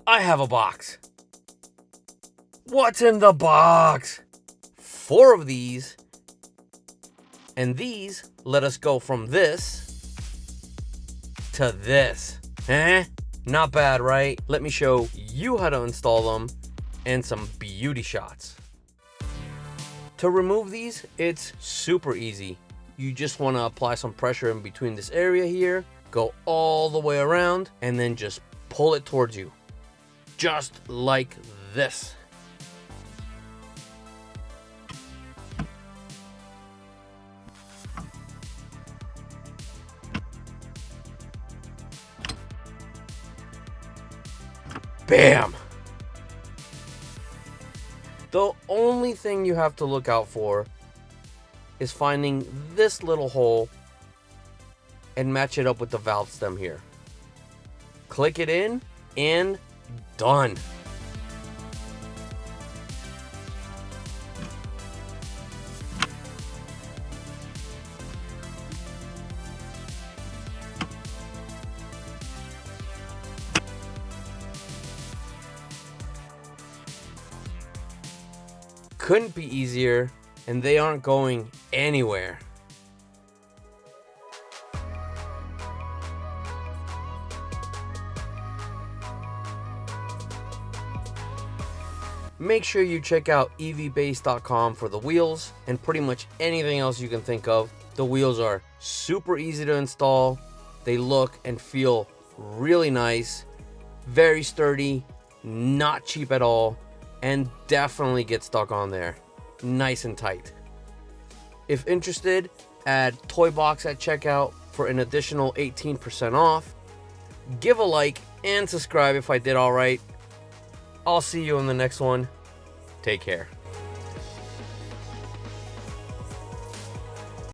I have a box. What's in the box? 4 of these. And these let us go from this to this. Not bad, right? Let me show you how to install them and some beauty shots. To remove these, it's super easy. You just want to apply some pressure in between this area here, go all the way around, and then just pull it towards you. Just like this. Bam! The only thing you have to look out for is finding this little hole and match it up with the valve stem here. Click it in and done. Couldn't be easier, and they aren't going anywhere. Make sure you check out evbase.com for the wheels and pretty much anything else you can think of. The wheels are super easy to install. They look and feel really nice, very sturdy, not cheap at all, and definitely get stuck on there nice and tight. If interested, add Toybox at checkout for an additional 18% off. Give a like and subscribe if I did all right. I'll see you in the next one. Take care.